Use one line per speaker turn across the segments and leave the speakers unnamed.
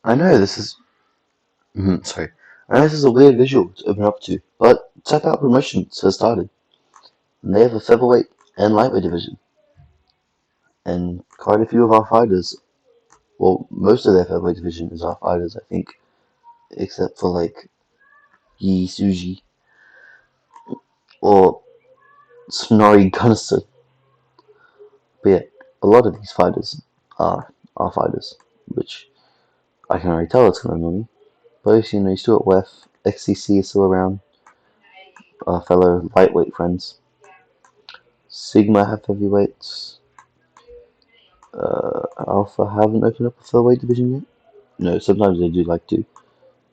I know this is sorry. I know this is a weird visual to open up to, but Tap Out Promotions has started. And they have a featherweight and lightweight division, and quite a few of our fighters. Well, most of their featherweight division is our fighters, I think, except for like Yi Suji or Snorri Gunnarsson. But yeah, a lot of these fighters are fighters, which I can already tell it's gonna annoy me. But you still at WEF, XCC is still around, our fellow lightweight friends. Sigma have heavyweights. Alpha haven't opened up a featherweight division yet. No, sometimes they do like to.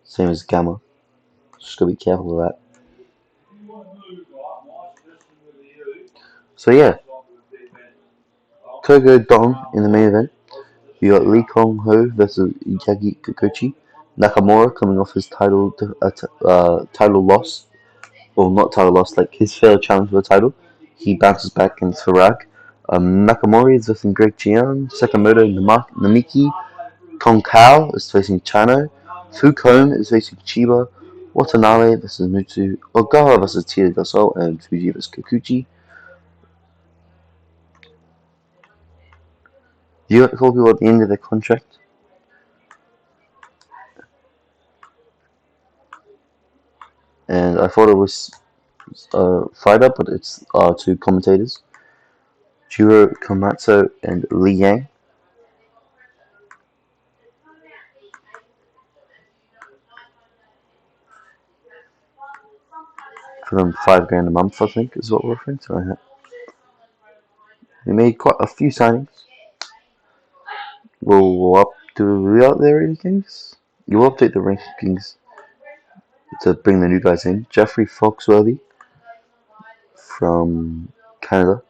Same as Gamma. Just gotta be careful of that. So yeah, Togo Dong in the main event. You got Lee Kong Ho versus Yagi Jokichi. Nakamura coming off his title loss, or not title loss, like his failed challenge for the title. He bounces back against Farag. Nakamura is versus Greg Jian. Sakamoto Namiki. Kong Kao is facing Chano. Fucom is facing Chiba. Watanabe versus Mutsu. Ogawa versus Tira Del Sol. And Fuji versus Kikuchi. You got a couple people at the end of their contract. And I thought it was fighter, but it's two commentators. Jiro Komatsu and Li Yang. For them, $5,000 a month, I think, is what we're offering. So we made quite a few signings. We'll up. Do we out there rankings? You will update the rankings to bring the new guys in. Jeffrey Foxworthy from Canada.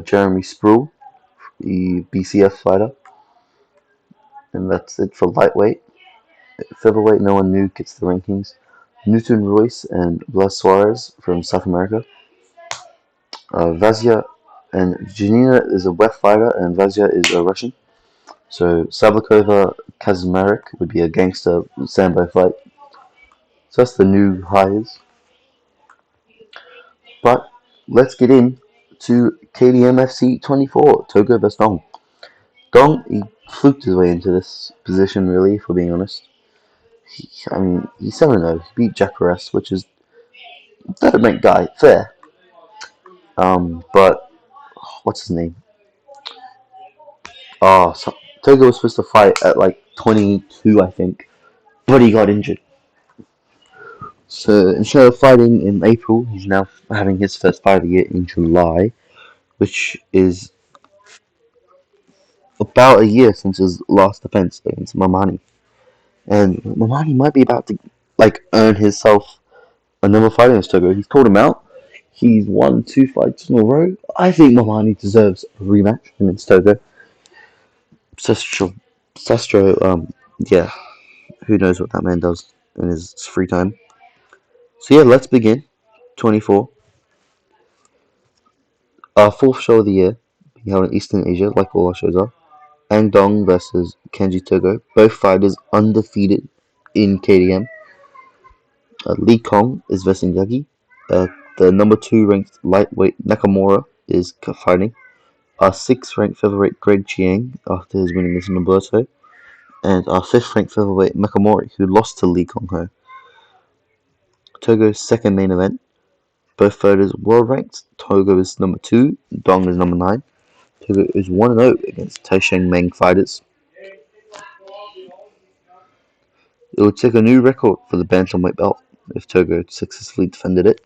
Jeremy Sproul, the BCF fighter. And that's it for lightweight. Featherweight, no one new gets the rankings. Newton Royce and Blas Suarez from South America. Vazia and Janina is a WEF fighter, and Vazia is a Russian. So Sablikova Kazmarek would be a gangster sambo fight. So that's the new hires. But let's get in to KDM FC 24, Togo vs Dong. Dong, he fluked his way into this position, really, for being honest. He's 7-0. He beat Jackaras, which is third ranked guy, fair. But what's his name? Togo was supposed to fight at like 22, I think, but he got injured. So instead of fighting in April, he's now having his first fight of the year in July, which is about a year since his last defense against Mamani. And Mamani might be about to earn himself another fight against Togo. He's called him out. He's won 2 fights in a row. I think Mamani deserves a rematch against Togo. Sestro, yeah, who knows what that man does in his free time. So yeah, let's begin. 24. Our fourth show of the year, being held in Eastern Asia, like all our shows are. Angdong versus Kangi Togo. Both fighters undefeated in KDM. Lee Kong is versus Yagi. The number 2 ranked lightweight Nakamura is fighting. Our 6th ranked featherweight Greg Chiang after his win against Nobuto. And our 5th ranked featherweight Nakamori, who lost to Lee Kong Ho. Togo's second main event. Both fighters world ranked. Togo is number 2, Dong is number 9. Togo is 1-0 against Taisheng Meng fighters. It would take a new record for the bantamweight belt if Togo successfully defended it.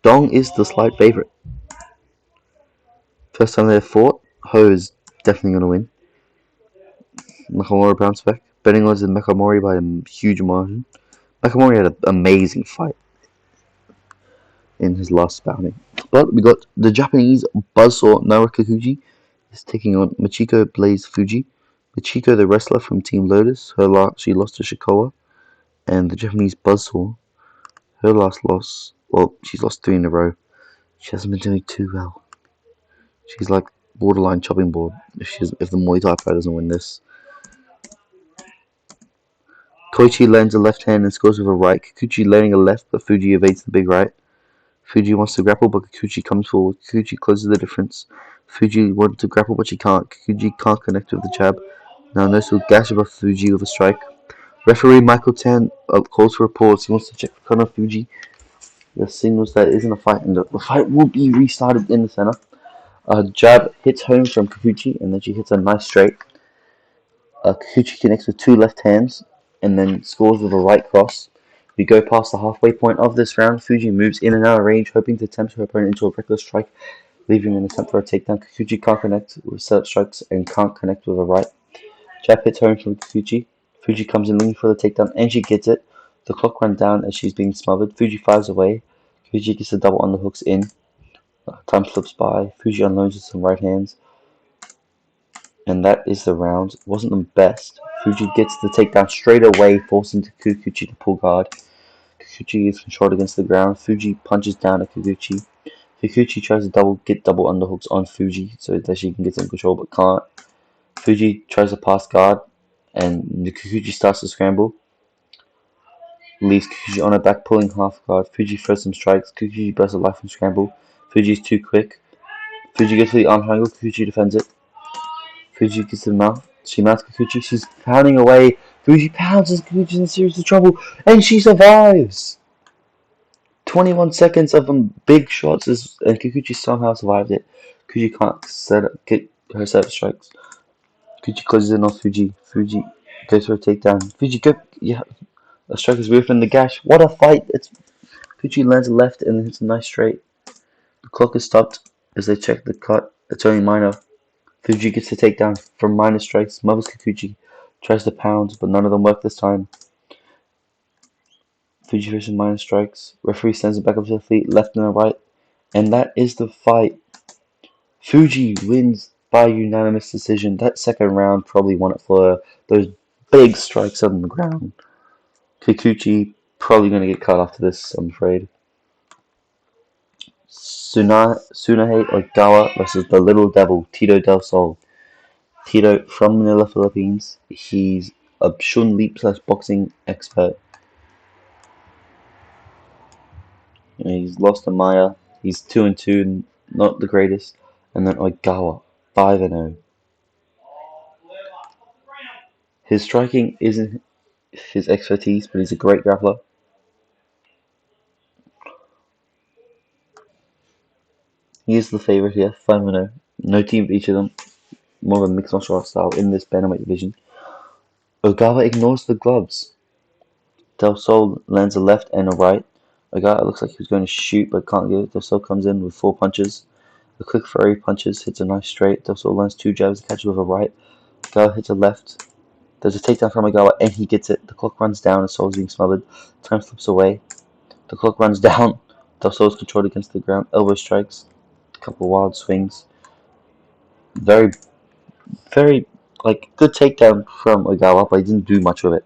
Dong is the slight favourite. First time they have fought, Ho is definitely going to win. Nakamura bounced back. Betting odds is Nakamura by a huge margin. Nakamura had an amazing fight in his last outing. But we got the Japanese buzzsaw Narakakuji is taking on Michiko Blaze Fuji. Michiko, the wrestler from Team Lotus, she lost to Shikoa. And the Japanese buzzsaw, her last loss, well, she's lost 3 in a row. She hasn't been doing too well. She's like borderline chopping board if the Muay Thai fighter doesn't win this. Koichi lands a left hand and scores with a right. Kikuchi landing a left, but Fuji evades the big right. Fuji wants to grapple, but Kikuchi comes forward. Kikuchi closes the difference. Fuji wants to grapple, but she can't. Kikuchi can't connect with the jab. Now Nosu gash above Fuji with a strike. Referee Michael Tan calls for a pause. He wants to check for Kono Fuji. The signals that it isn't a fight, and the fight will be restarted in the center. A jab hits home from Kikuchi, and then she hits a nice straight. Kikuchi connects with two left hands, and then scores with a right cross. We go past the halfway point of this round. Fuji moves in and out of range, hoping to tempt her opponent into a reckless strike, leaving an attempt for a takedown. Kikuchi can't connect with setup strikes and can't connect with a right. Jab hits home from Kikuchi. Fuji comes in leaning for the takedown, and she gets it. The clock runs down as she's being smothered. Fuji fires away. Fuji gets the double underhooks in. Time slips by. Fuji unloads with some right hands. And that is the round. Wasn't the best. Fuji gets the takedown straight away, forcing Kikuchi to pull guard. Kikuchi is controlled against the ground. Fuji punches down at Kikuchi. Kikuchi tries to get double underhooks on Fuji so that she can get some control, but can't. Fuji tries to pass guard, and Kikuchi starts to scramble. Leaves Kikuchi on her back, pulling half guard. Fuji throws some strikes. Kikuchi bursts a life and scramble. Fuji's too quick. Fuji gets to the arm triangle. Kikuchi defends it. Fuji gets to the mouth. She mounts Kikuchi. She's pounding away. Fuji pounds as Kikuchi's in serious trouble, and she survives. 21 seconds of big shots, and Kikuchi somehow survived it. Kikuchi can't get her set strikes. Kikuchi closes in on Fuji. Fuji goes for a takedown. Fuji go, yeah, a strike is ripping the gash. What a fight! Kikuchi lands a left and hits a nice straight. The clock is stopped as they check the cut. It's only minor. Fuji gets the takedown from minor strikes. Mothers Kikuchi tries to pound, but none of them work this time. Fuji versus minor strikes. Referee sends it back up to the feet, left and a right. And that is the fight. Fuji wins by unanimous decision. That second round probably won it for those big strikes on the ground. Kikuchi probably going to get cut after this, I'm afraid. Tsunohei Ogawa versus the Little Devil, Tito Del Sol. Tito from Manila, Philippines. He's a Shun Leap / boxing expert. He's lost to Maya. He's 2-2, not the greatest. And then Ogawa, 5-0. His striking isn't his expertise, but he's a great grappler. He is the favourite here, 5-0. No team for each of them. More of a mixed martial arts style in this bantamweight division. Ogawa ignores the gloves. Del Sol lands a left and a right. Ogawa looks like he was going to shoot but can't get it. Del Sol comes in with 4 punches. A quick flurry punches, hits a nice straight. Del Sol lands 2 jabs, catches with a right. Ogawa hits a left. There's a takedown from Ogawa and he gets it. The clock runs down as Sol is being smothered. Time slips away. The clock runs down. Del Sol is controlled against the ground. Elbow strikes. A couple of wild swings. Very good takedown from Ogawa, but he didn't do much with it.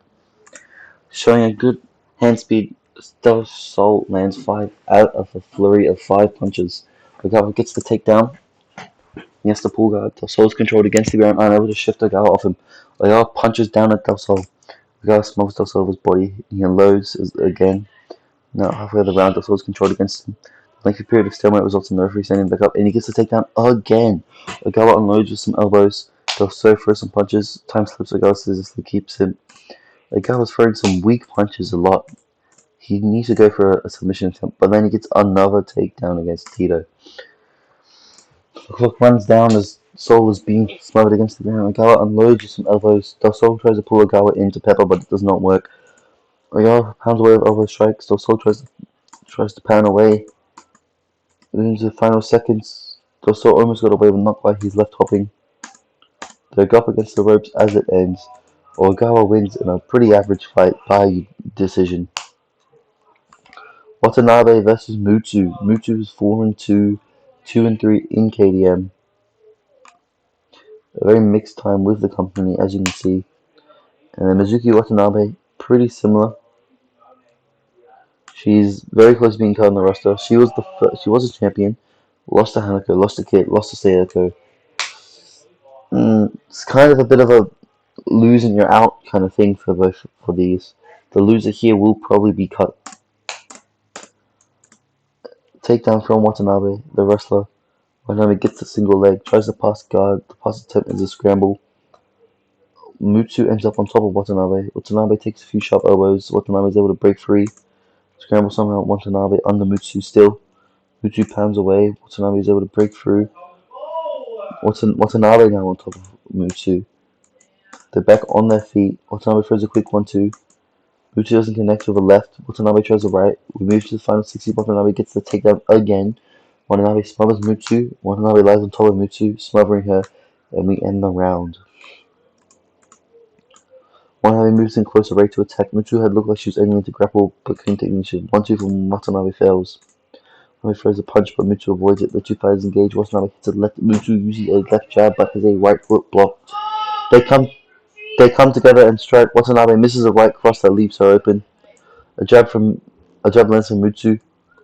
Showing a good hand speed, Del Sol lands 5 out of a flurry of 5 punches. Ogawa gets the takedown. He has to pull guard. Del Sol is controlled against the ground, unable to shift Ogawa off him. Ogawa punches down at Del Sol. Ogawa smokes Del Sol with his body. He unloads again. Now halfway of the round, Del Sol is controlled against him. The lengthy period of stalemate results in the referee sending him back up, and he gets the takedown again. Ogawa unloads with some elbows. Del Sol throws some punches. Time slips Ogawa scissors keeps him. Ogawa's throwing some weak punches a lot. He needs to go for a submission attempt, but then he gets another takedown against Tito. The clock runs down as Sol is being smothered against the ground. Ogawa unloads with some elbows. Del Sol tries to pull Ogawa into Pepper, but it does not work. Ogawa pounds away with elbow strikes. Del Sol tries to pound away. Into the final seconds, Del Sol almost got away, but not quite. He's left hopping. They go up against the ropes as it ends. Ogawa wins in a pretty average fight by decision. Watanabe versus Mutsu. Mutsu is 4-2, 2-3 in KDM. A very mixed time with the company, as you can see. And then Mizuki Watanabe, pretty similar. She's very close to being cut on the roster. She was a champion. Lost to Hanako, lost to Kit, lost to Sayoko. It's kind of a bit of a losing you're out kind of thing for both for these. The loser here will probably be cut. Takedown from Watanabe, the wrestler. Watanabe gets a single leg, tries to pass guard. The pass attempt is a scramble. Mutsu ends up on top of Watanabe. Watanabe takes a few sharp elbows. Watanabe is able to break free. Scramble somehow. Watanabe under Mutsu still. Mutsu pounds away. Watanabe is able to break through. Watanabe now on top of Mutsu. They're back on their feet. Watanabe throws a quick 1-2. Mutsu doesn't connect with a left. Watanabe tries a right. We move to the final 60. Watanabe gets the takedown again. Watanabe smothers Mutsu. Watanabe lies on top of Mutsu, smothering her, and we end the round. Watanabe moves in closer, ready to attack. Mutsu had looked like she was aiming to grapple, but couldn't take initiative. 1-2 from Watanabe fails. Watanabe throws a punch, but Mutsu avoids it. The two fighters engage. Watanabe hits a left. Mutsu uses a left jab, but has a right foot blocked. They come together and strike. Watanabe misses a right cross that leaves her open. A jab lands from Mutsu.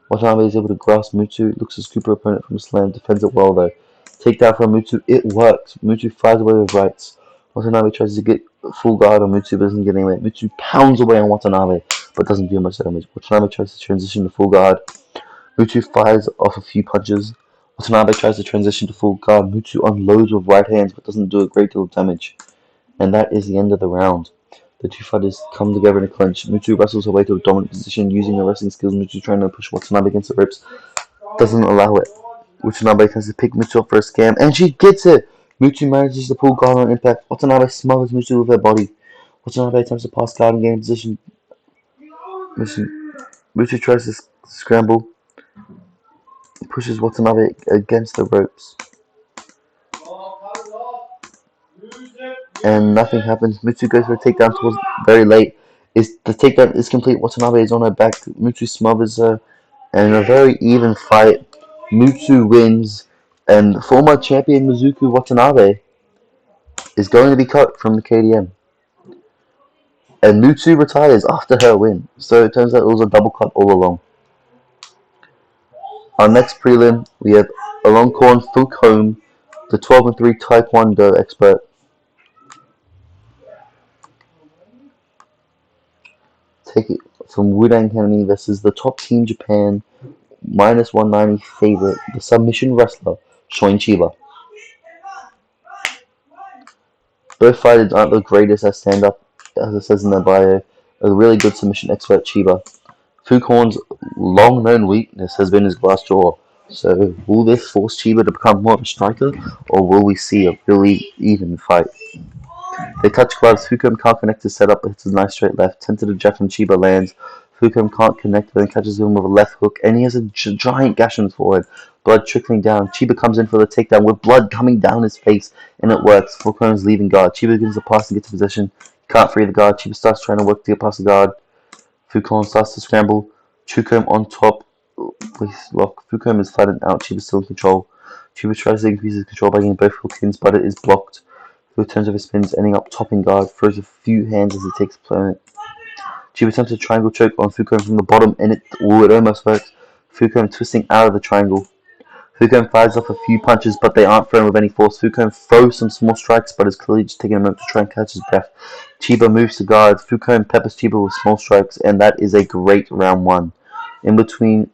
Watanabe is able to grasp Mutsu, looks to scoop her opponent from a slam, defends it well though. Takedown from Mutsu, it works. Mutsu fires away with rights. Watanabe tries to get full guard on Mutsu, but doesn't get anywhere. Mutsu pounds away on Watanabe, but doesn't do much damage. Watanabe tries to transition to full guard. Mutsu fires off a few punches. Watanabe tries to transition to full guard. Mutsu unloads with right hands, but doesn't do a great deal of damage. And that is the end of the round. The two fighters come together in a clinch. Mutsu wrestles her way to a dominant position using her wrestling skills. Mutsu trying to push Watanabe against the ropes. Doesn't allow it. Watanabe tries to pick Mutsu up for a scam, and she gets it! Mutsu manages to pull guard on impact. Watanabe smothers Mutsu with her body. Watanabe attempts to pass guard and gain position. Mutsu tries to scramble. Pushes Watanabe against the ropes. And nothing happens. Mutsu goes for a takedown towards very late. The takedown is complete. Watanabe is on her back. Mutsu smothers her, and in a very even fight, Mutsu wins, and former champion Mizuku Watanabe is going to be cut from the KDM. And Mutsu retires after her win. So it turns out it was a double cut all along. Our next prelim, we have Alonkorn Fulcombe, the 12-3 Taekwondo expert. Take it from Wudang Academy versus the top team Japan, minus 190 favorite, the submission wrestler, Shoin Chiba. Both fighters aren't the greatest at stand-up, as it says in their bio. A really good submission expert, Chiba. Fukorn's long-known weakness has been his glass jaw. So, will this force Chiba to become more of a striker, or will we see a really even fight? They touch gloves. Fukombe can't connect to set up, but hits a nice straight left. Tentative jab from Chiba lands. Fukombe can't connect, but then catches him with a left hook, and he has a giant gash on his forehead. Blood trickling down. Chiba comes in for the takedown with blood coming down his face, and it works. Fukombe's leaving guard. Chiba begins the pass and gets to possession. Can't free the guard. Chiba starts trying to work to get past the guard. Fukombe starts to scramble. Fukombe on top. Lock. Fukombe is flattened out. Chiba's still in control. Chiba tries to increase his control by getting both hook ins, but it is blocked. Who turns over spins, ending up topping guard, throws a few hands as he takes opponent. Chiba attempts a triangle choke on Fukombe from the bottom, and it almost works. Fukombe twisting out of the triangle. Fukombe fires off a few punches, but they aren't thrown with any force. Fukombe throws some small strikes, but is clearly just taking a moment to try and catch his breath. Chiba moves to guard. Fukombe peppers Chiba with small strikes, and that is a great round one. In between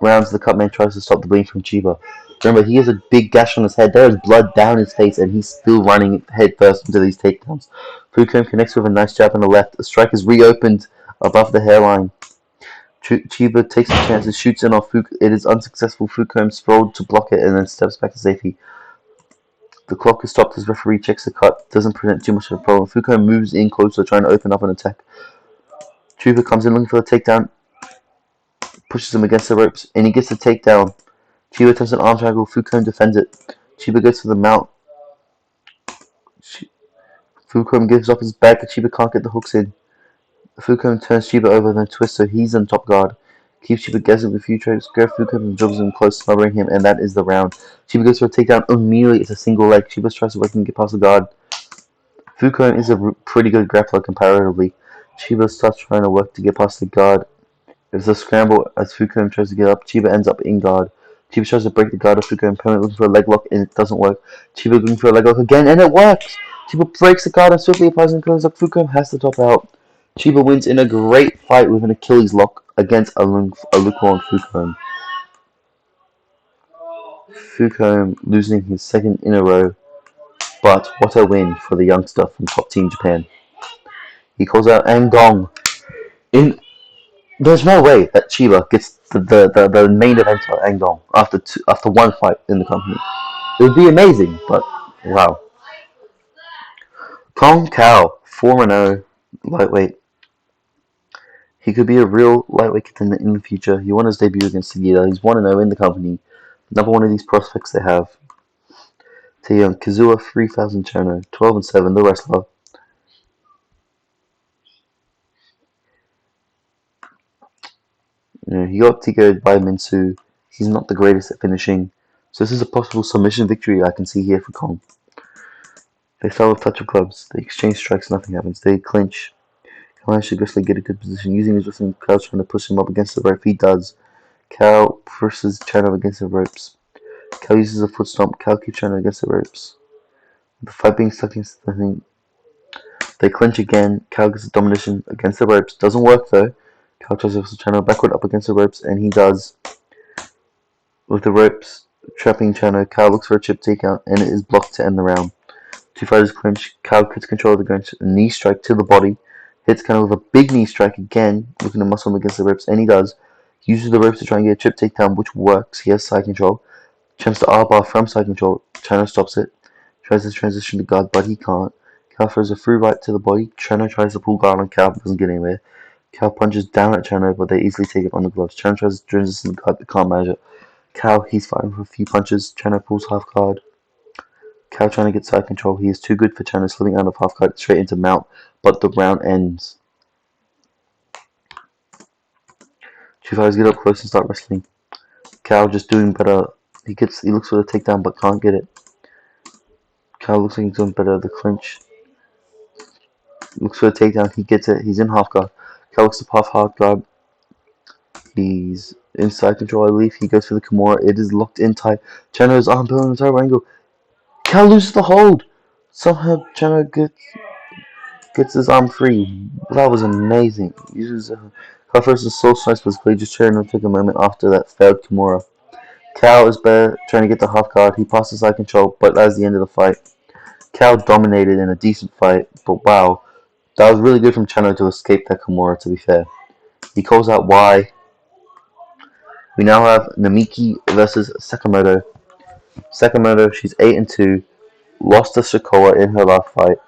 rounds, the cutman tries to stop the bleeding from Chiba. Remember, he has a big gash on his head. There is blood down his face, and he's still running head first into these takedowns. Fukombe connects with a nice jab on the left. The strike is reopened above the hairline. Chiba takes a chance and shoots in off Fukombe. It is unsuccessful. Fukombe sprawled to block it and then steps back to safety. The clock is stopped as referee checks the cut. Doesn't present too much of a problem. Fukombe moves in closer, trying to open up an attack. Chiba comes in looking for the takedown. Pushes him against the ropes, and he gets the takedown. Chiba attempts an arm triangle. Fukombe defends it. Chiba goes for the mount. Fukombe gives up his back, and Chiba can't get the hooks in. Fukombe turns Chiba over, then twists so he's on top guard. Keeps Chiba guessing with a few tricks. Grabs Fukombe and jogs him close, smothering him, and that is the round. Chiba goes for a takedown. Immediately, it's a single leg. Chiba tries to work and get past the guard. Fukombe is a pretty good grappler comparatively. Chiba starts trying to work to get past the guard. There's a scramble as Fukombe tries to get up. Chiba ends up in guard. Chiba tries to break the guard of Fukuhara and permanently looking for a leg lock and it doesn't work. Chiba looking for a leg lock again and it works! Chiba breaks the guard and swiftly applies an Achilles lock. Fukuhara has to top out. Chiba wins in a great fight with an Achilles lock against a lukewarm Fukuhara. Fukuhara losing his second in a row, but what a win for the youngster from top team Japan. He calls out Andong. There's no way that Chiba gets the main eventer Andong after one fight in the company. It would be amazing, but wow. Kong Kao, 4-0 lightweight. He could be a real lightweight contender in the future. He won his debut against Sagita. He's 1-0 in the company. Another one of these prospects they have. Taeyong Kazuha 3000 Chono, 12-7, the wrestler. He got TKO'd by Minsu. He's not the greatest at finishing. So this is a possible submission victory I can see here for Kong. They start with touch of clubs. They exchange strikes, nothing happens. They clinch. Kao should aggressively get a good position. Using his wrestling, Kao trying to push him up against the rope. He does. Kao pushes Chano against the ropes. Kao uses a foot stomp. Kao keeps Chano against the ropes. The fight being stuck against the thing. They clinch again. Kao gets a domination against the ropes. Doesn't work though. Kao tries to wrestle Chano backward up against the ropes, and he does. With the ropes trapping Chano, Kao looks for a chip takeout, and it is blocked to end the round. Two fighters clinch. Kao gets control of the ground. A knee strike to the body. Hits Chano with a big knee strike again, looking to muscle him against the ropes, and he does. He uses the ropes to try and get a chip takedown, which works. He has side control. Attempts to R-bar from side control. Chano stops it. Tries to transition to guard, but he can't. Kao throws a free right to the body. Chano tries to pull guard on Kao, but doesn't get anywhere. Kao punches down at Chano, but they easily take it on the gloves. Chano tries to transition to guard, but can't manage it. Kao, he's fighting for a few punches. Chano pulls half guard. Kao trying to get side control. He is too good for Chano, slipping out of half guard straight into mount, but the round ends. Two fighters get up close and start wrestling. Kao just doing better. He looks for the takedown, but can't get it. Kao looks like he's doing better. The clinch. Looks for the takedown. He gets it. He's in half guard. Kao looks to pop half guard. He's inside control, I believe. He goes for the Kimura. It is locked in tight. Chano's arm pulling the terrible angle. Kao loses the hold. Somehow Chano gets his arm free. That was amazing. Kao first is so nice, basically just trying to take a moment after that failed Kimura. Kao is better, trying to get the half guard. He passes side control, but that's the end of the fight. Kao dominated in a decent fight, but wow, that was really good from Chano to escape that Kimura, to be fair. He calls out why. We now have Namiki versus Sakamoto. Sakamoto, she's 8-2, lost to Shikoa in her last fight.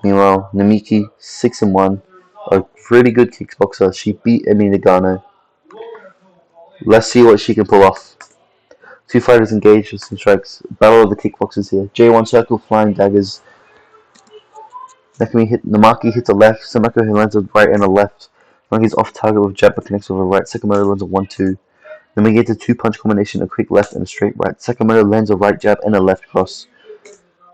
Meanwhile, Namiki, 6-1, a really good kickboxer. She beat Emi Nagano. Let's see what she can pull off. Two fighters engage with some strikes. Battle of the kickboxers here. J1 circle, flying daggers. Namaki hits a left. Samako lands a right and a left. Namaki's off target with jab but connects with a right. Sakamoto lands a 1-2. Namaki hits a 2-punch combination, a quick left and a straight right. Sakamoto lands a right jab and a left cross.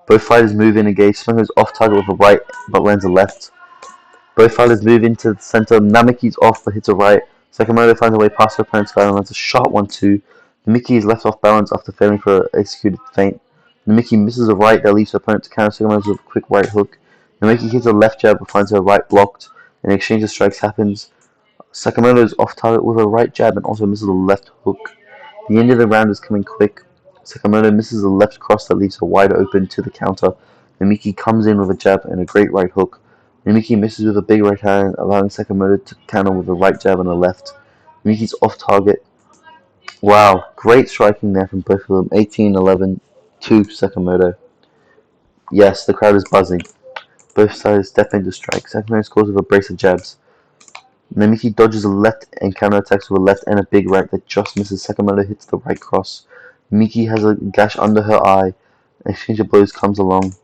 Both fighters move in engage. Samako's off target with a right but lands a left. Both fighters move into the center. Namaki's off but hits a right. Sakamoto finds a way past her opponent's guard and lands a shot 1-2. Namiki is left off balance after failing for an executed feint. Namiki misses a right that leaves her opponent to counter Sakamoto with a quick right hook. Namiki hits a left jab but finds her right blocked. An exchange of strikes happens. Sakamoto is off target with a right jab and also misses a left hook. The end of the round is coming quick. Sakamoto misses a left cross that leaves her wide open to the counter. Namiki comes in with a jab and a great right hook. Namiki misses with a big right hand, allowing Sakamoto to counter with a right jab and a left. Namiki's off target. Wow, great striking there from both of them. 18-11 to Sakamoto. Yes, the crowd is buzzing. Both sides step into strike. Sakamoto scores with a brace of jabs. Namiki dodges a left and counterattacks with a left and a big right that just misses. Sakamoto hits the right cross. Namiki has a gash under her eye. An exchange of blows comes along.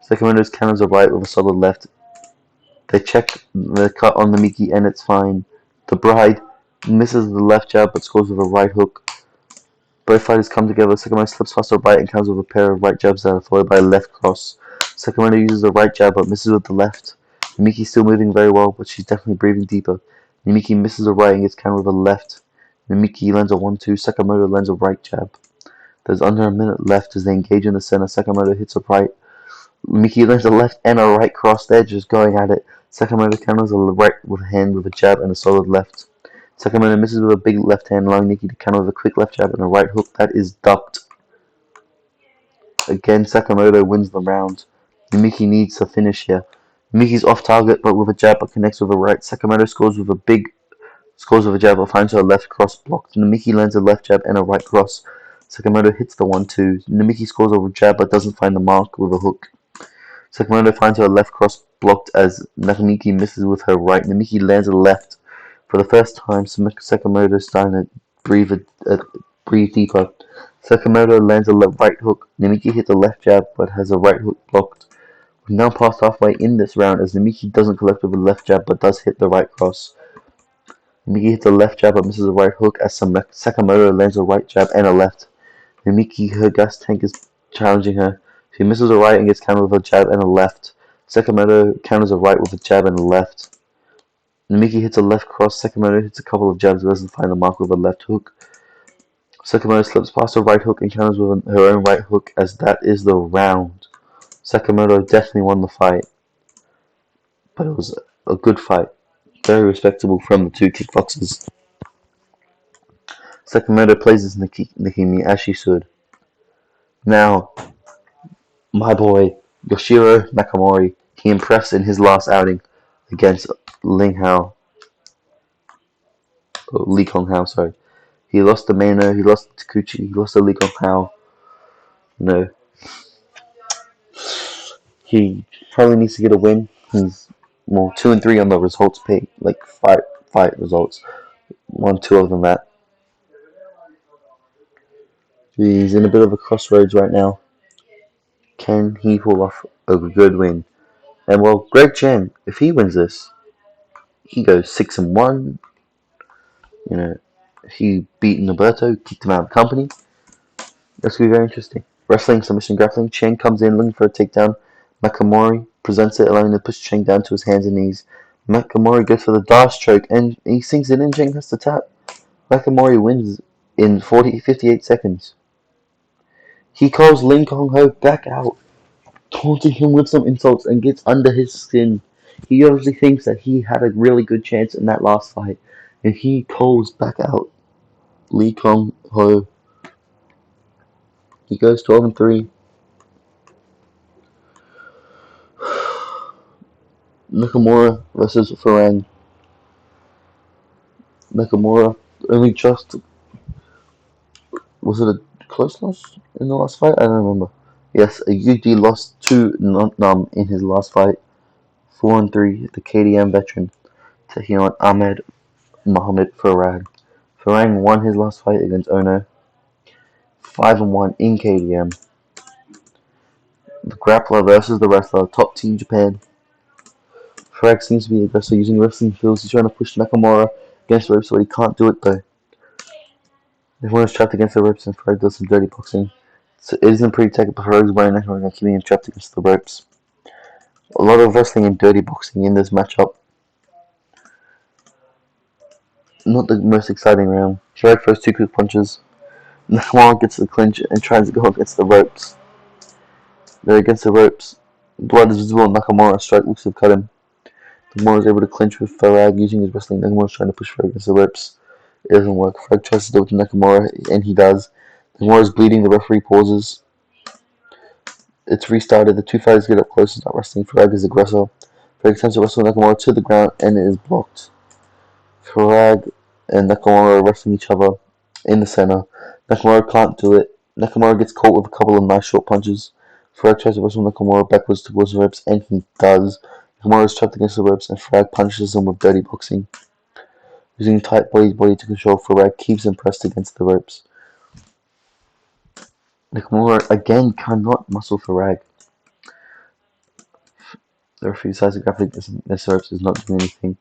Sakamoto counters a right with a solid left. They check the cut on Namiki and it's fine. The bride misses the left jab but scores with a right hook. Both fighters come together. Sakamoto slips past the right and counters with a pair of right jabs that are followed by a left cross. Sakamoto uses the right jab but misses with the left. Namiki's still moving very well, but she's definitely breathing deeper. Namiki misses a right and gets countered with a left. Namiki lands a 1-2. Sakamoto lands a right jab. There's under a minute left as they engage in the center. Sakamoto hits a right. Namiki lands a left and a right cross. They're just going at it. Sakamoto counters a right with a hand with a jab and a solid left. Sakamoto misses with a big left hand, allowing Nikki to counter with a quick left jab and a right hook that is ducked. Again, Sakamoto wins the round. Namiki needs to finish here. Namiki's off target but with a jab but connects with a right. Sakamoto scores with a jab but finds her left cross blocked. Namiki lands a left jab and a right cross. Sakamoto hits the 1-2. Namiki scores a jab but doesn't find the mark with a hook. Sakamoto finds her left cross blocked as Namiki misses with her right. Namiki lands a left. For the first time, Sakamoto is starting to breathe deeper. Sakamoto lands a right hook. Namiki hits a left jab but has a right hook blocked. We're now past halfway in this round as Namiki doesn't collect with a left jab but does hit the right cross. Namiki hits a left jab but misses a right hook as Sakamoto lands a right jab and a left. Namiki, her gas tank, is challenging her. She misses a right and gets countered with a jab and a left. Sakamoto counters a right with a jab and a left. Namiki hits a left cross. Sakamoto hits a couple of jabs but doesn't find the mark with a left hook. Sakamoto slips past a right hook and counters with her own right hook as that is the round. Sakamoto definitely won the fight, but it was a good fight. Very respectable from the two kickboxers. Sakamoto places Nikimi as she should. Now, my boy, Yoshiro Nakamura, he impressed in his last outing against Lee Kong Hao, sorry. He lost to Mano, he lost to Takuchi, he lost to Lee Kong Hao. No. He probably needs to get a win. He's 2-3 on the results page, like fight results. Won 2 of them that. He's in a bit of a crossroads right now. Can he pull off a good win? And well, Greg Chen, if he wins this, he goes 6-1. You know, he beat Noberto, kicked him out of the company. That's going to be very interesting. Wrestling, submission, grappling. Chen comes in looking for a takedown. Nakamura presents it, allowing him to push Chen down to his hands and knees. Nakamura goes for the dash choke, and he sinks it in. Chen has to tap. Nakamura wins in 58 seconds. He calls Ling Kong Ho back out, taunting him with some insults, and gets under his skin. He obviously thinks that he had a really good chance in that last fight, and he calls back out Lee Kong Ho. He goes 12-3. Nakamura versus Farang. Nakamura only just... Was it a close loss in the last fight? I don't remember. Yes, a UD lost to Nam in his last fight. 4-3, the KDM veteran, taking on Ahmed Mohamed Farang. Farang won his last fight against Ono. 5-1 in KDM. The grappler versus the wrestler, top team Japan. Farang seems to be aggressive using wrestling skills. He's trying to push Nakamura against the ropes, but he can't do it though. Everyone is trapped against the ropes and Farang does some dirty boxing. So it isn't pretty technical, but Farang is wearing Nakamura and keeping him trapped against the ropes. A lot of wrestling and dirty boxing in this matchup. Not the most exciting round. Farang throws 2 quick punches. Nakamura gets the clinch and tries to go against the ropes. They're against the ropes. Blood is visible. Nakamura's strike looks to have cut him. Nakamura is able to clinch with Farag using his wrestling. Nakamura is trying to push Farag against the ropes. It doesn't work. Farag tries to do it to Nakamura, and he does. Nakamura is bleeding. The referee pauses. It's restarted. The two fighters get up close and start wrestling. Farag is aggressive. Farag attempts to wrestle Nakamura to the ground, and it is blocked. Farag and Nakamura are wrestling each other in the center. Nakamura can't do it. Nakamura gets caught with a couple of nice short punches. Farag tries to wrestle Nakamura backwards towards the ropes, and he does. Nakamura is trapped against the ropes, and Farag punishes him with dirty boxing. Using tight body to control, Farag keeps him pressed against the ropes. Nakamura again cannot muscle Farag. The referee decides to grapple against the ropes is not doing anything.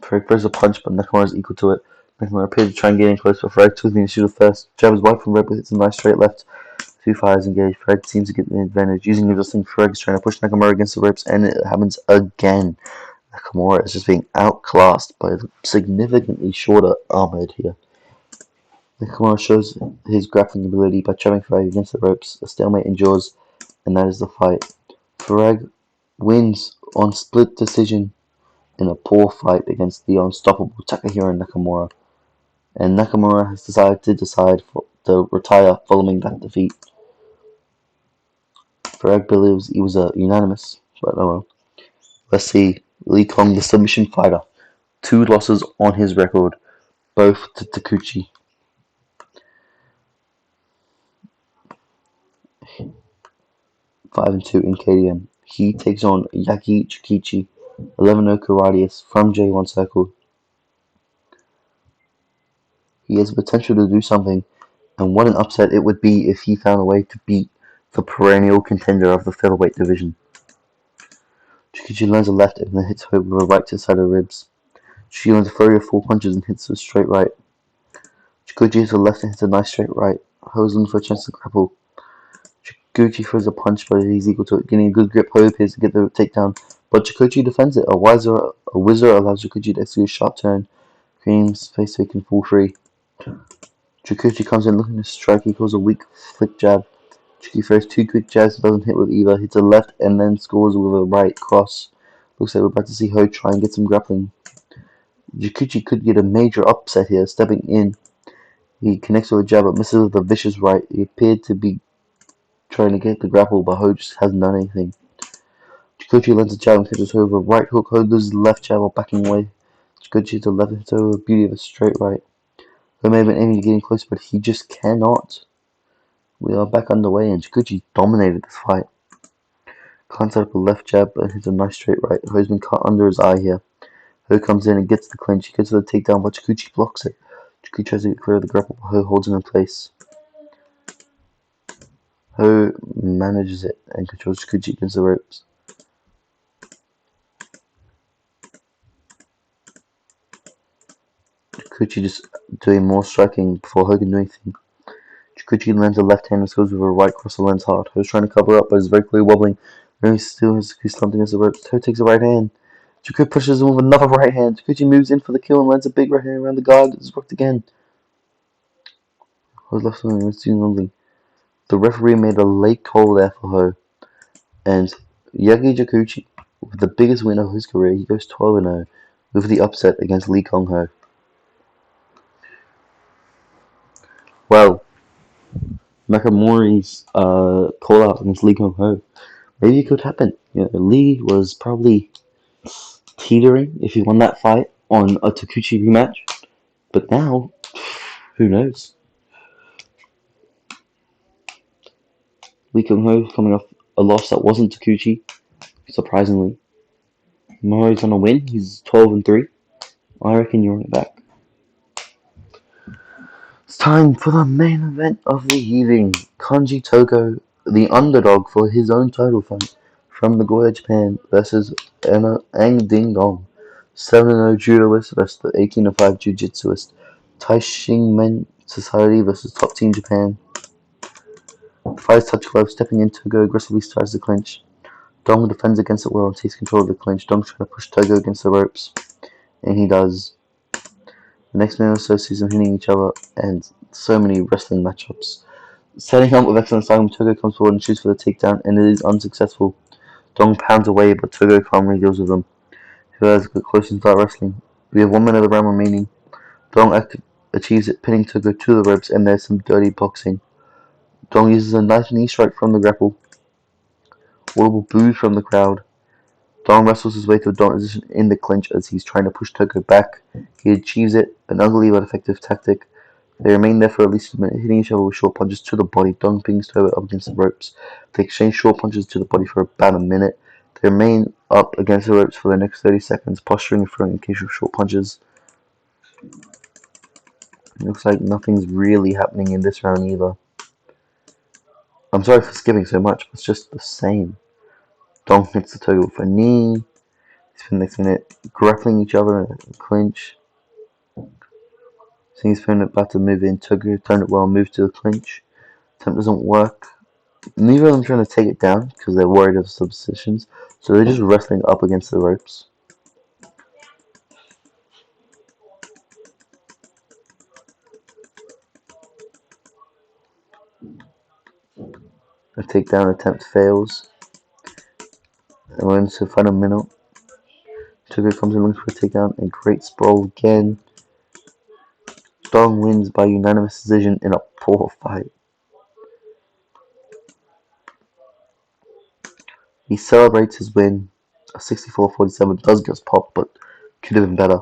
Farag throws a punch, but Nakamura is equal to it. Nakamura appears to try and get in close, but Farag twists the initiative first. Jab is wide from red, but hits a nice straight left. Two fighters engage. Farag seems to get the advantage. Using his wrestling, Farag is trying to push Nakamura against the ropes, and it happens again. Nakamura is just being outclassed by the significantly shorter Ahmed here. Nakamura shows his grappling ability by trapping Farag against the ropes. A stalemate endures, and that is the fight. Farag wins on split decision in a poor fight against the unstoppable Takahiro Nakamura, and Nakamura has decided to retire following that defeat. Farag believes he was a unanimous, but oh well. Let's see. Lee Kong, the submission fighter. 2 losses on his record, both to Takuchi. 5-2 in KDM. He takes on Yagi Jokichi, 11-0 Karadius from J1 Circle. He has the potential to do something, and what an upset it would be if he found a way to beat the perennial contender of the featherweight division. Jokichi lands a left and then hits her with a right to the side of the ribs. She lands a flurry of 4 punches and hits a straight right. Jokichi hits a left and hits a nice straight right. Ho's looking for a chance to grapple. Jokichi throws a punch, but he's equal to it. Getting a good grip, Ho appears to get the takedown, but Jokichi defends it. A whizzer allows Jokichi to execute a sharp turn. Cream's face so he can fall free. Jokichi comes in looking to strike. He calls a weak flick jab. Jokichi throws 2 quick jabs, doesn't hit with either. Hits a left and then scores with a right cross. Looks like we're about to see Ho try and get some grappling. Jokichi could get a major upset here, stepping in. He connects with a jab but misses with a vicious right. He appeared to be trying to get the grapple, but Ho just hasn't done anything. Jokichi lands a jab and catches Ho with a right hook. Ho loses the left jab while backing away. Jokichi hits a left and hits Ho with the beauty of a straight right. Ho may have been aiming to get in close, but he just cannot. We are back underway, and Jokichi dominated this fight. Climbs up a left jab and hits a nice straight right. Ho's been cut under his eye here. Ho comes in and gets the clinch. He gets to the takedown, but Jokichi blocks it. Jokichi tries to get clear of the grapple, but Ho holds him in place. Ho manages it and controls Jokichi against the ropes. Jokichi just doing more striking before Ho can do anything. Jokichi lands a left hand and scores with a right cross the lens hard. Ho's trying to cover up, but is very clearly wobbling. He's slumped against the ropes. Ho takes a right hand. Jokichi pushes him with another right hand. Jokichi moves in for the kill and lands a big right hand around the guard. It's blocked again. Ho's left hand was doing only. The referee made a late call there for Ho. And Yagi Jokichi, with the biggest win of his career, he goes 12-0 with the upset against Lee Kong Ho. Well, Nakamura's call out against Lee Kong Ho, maybe it could happen. Lee was probably teetering if he won that fight on a Takuchi rematch, but now, who knows? Lee Kong Ho coming off a loss that wasn't Takuchi, surprisingly. Murray's on a win. He's 12-3. I reckon you're on it back. It's time for the main event of the evening. Kangi Togo, the underdog for his own title fight from Nagoya, Japan, versus Ang Ding Dong, 7-0 judoist versus the 18-5 jiu-jitsuist. Taishin Men Society versus Top Team Japan. Fights touch gloves, stepping in. Togo aggressively tries to clinch. Dong defends against it well and takes control of the clinch. Dong's trying to push Togo against the ropes, and he does. The next minute or so sees them hitting each other, and so many wrestling matchups. Setting up with excellent styling, Togo comes forward and shoots for the takedown, and it is unsuccessful. Dong pounds away, but Togo calmly deals with them. Whoever's get close and start wrestling. We have 1 minute of the round remaining. Dong achieves it, pinning Togo to the ropes, and there's some dirty boxing. Dong uses a nice knee strike from the grapple. Audible boos from the crowd. Dong wrestles his way to a dominant position in the clinch as he's trying to push Togo back. He achieves it, an ugly but effective tactic. They remain there for at least a minute, hitting each other with short punches to the body. Dong pings Togo up against the ropes. They exchange short punches to the body for about a minute. They remain up against the ropes for the next 30 seconds, posturing and throwing occasional short punches. It looks like nothing's really happening in this round either. I'm sorry for skipping so much, but it's just the same. Dong hits the Togo with a knee. Spend the next minute grappling each other in a clinch. Seeing his opponent about to move in, Togo timed it well, moved to the clinch. Attempt doesn't work. Neither of them trying to take it down because they're worried of substitutions, so they're just wrestling up against the ropes. takedown attempt fails. And we're into the final minute. Togo comes in looking for a takedown. A great sprawl again. Dong wins by unanimous decision in a poor fight. He celebrates his win. A 64-47 does get us popped, but could have been better.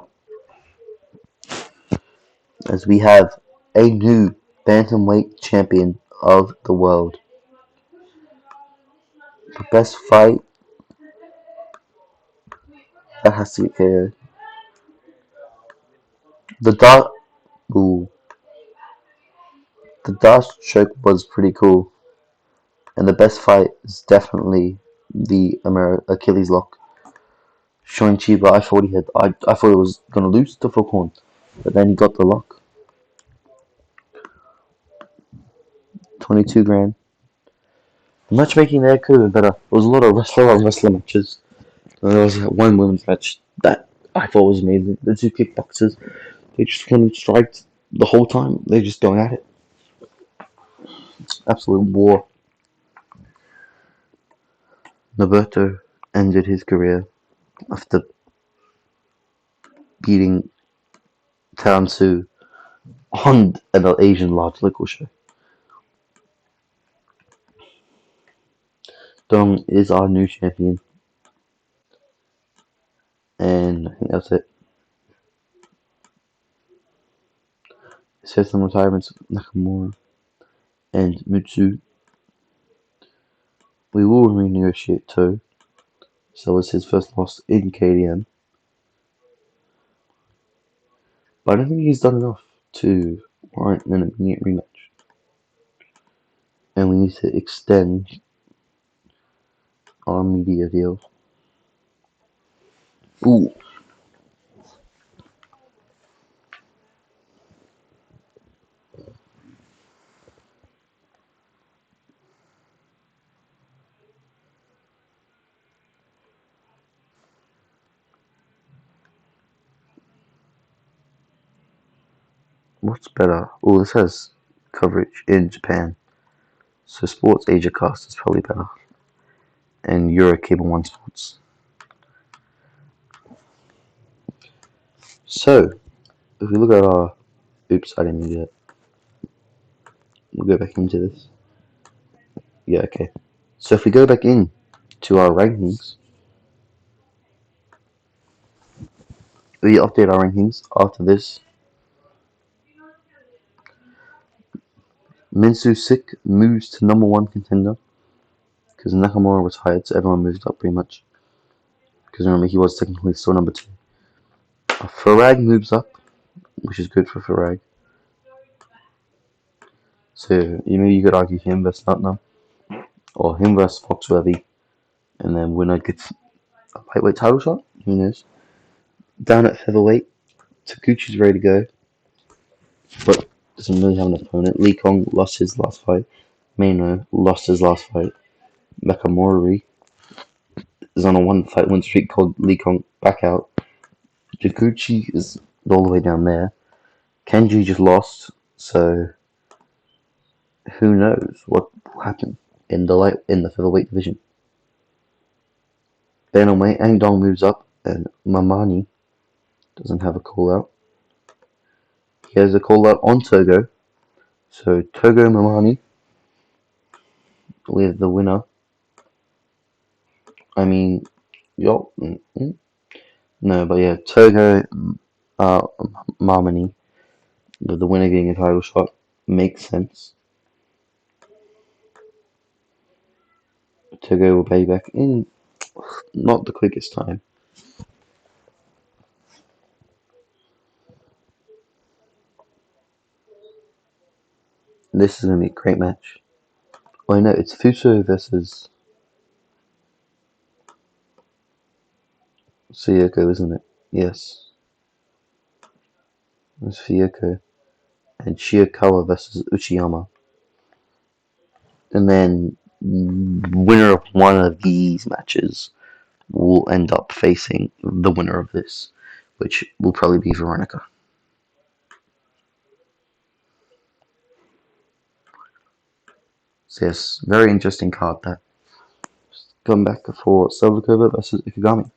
As we have a new bantamweight champion of the world. The best fight, that has to be KO. The dark, ooh, the Dark choke was pretty cool, and the best fight is definitely the Achilles lock. Showing Chiba, I thought he was gonna lose to Falcon, but then he got the lock. 22 grand. The matchmaking there could have been better. There was a lot of wrestler matches. There was one women's match that I thought was amazing. The two kickboxers, they just went and striked the whole time. They just going at it. Absolute war. Noberto ended his career after beating Tansu on an Asian large liquor show. Dong is our new champion. And I think that's it. It says some retirements of Nakamura and Mutsu. We will renegotiate too. So it's his first loss in KDM. But I don't think he's done enough to warrant an immediate rematch. And we need to extend our media deal. Ooh. What's better? Oh, this has coverage in Japan. So Sports Asia Cast is probably better. And Euro Cable 1 Sports. So, if we look at our... Oops, I didn't mean to do that. We'll go back into this. Yeah, okay. So if we go back in to our rankings, we update our rankings after this. Minsu Sik moves to number 1 contender because Nakamura retired, so everyone moved up pretty much. Because remember, he was technically still number 2. Farag moves up, which is good for Farag. So you could argue him versus Nutnam, or him versus Foxworthy, and then winner gets a lightweight title shot. Who knows? Down at featherweight, Taguchi's ready to go, but doesn't really have an opponent. Lee Kong lost his last fight. Mano lost his last fight. Nakamura is on a 1-fight win streak called Lee Kong back out. Jokichi is all the way down there. Kenji just lost, so who knows what will happen in the featherweight division. Bantamweight, Angdong moves up, and Mamani doesn't have a call out. He has a call out on Togo, so Togo Mamani with the winner. I mean, yo, no, but yeah, Togo Mamani with the winner getting a title shot makes sense. Togo will pay back in not the quickest time. This is going to be a great match. Oh, no, it's Fuso versus Suyoko, isn't it? Yes. It's Fuyoko. And Shiokawa versus Uchiyama. And then, winner of one of these matches will end up facing the winner of this, which will probably be Veronica. So yes, very interesting card that. Going back for Silvercover versus Ikigami.